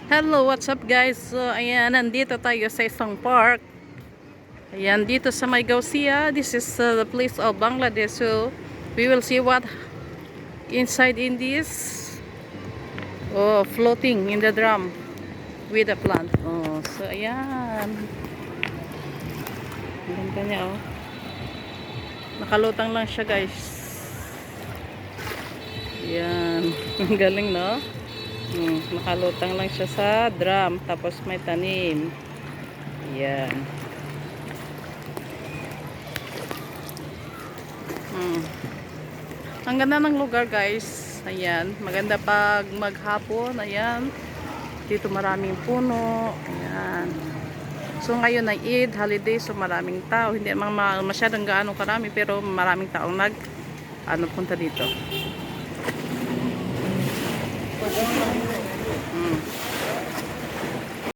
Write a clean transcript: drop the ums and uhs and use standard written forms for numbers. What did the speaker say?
Hello, what's up guys? So, ayan, nandito tayo sa isang park. Ayan, dito sa May Gausia. This is the place of Bangladesh. So, we will see what inside in this. Oh, floating in the drum with a plant. Oh, so ayan. Ayan kanya, oh. Nakalutang lang siya, guys. Ayan. Ang galing, no? Nakalutang lang siya sa drum. Tapos may tanim. Ayan. Ang ganda ng lugar, guys. Ayan. Maganda pag maghapon. Ayan. Dito maraming puno. Ayan. So ngayon ay Eid, holiday. So maraming tao. Hindi masyadong gaano karami. Pero maraming taong punta dito.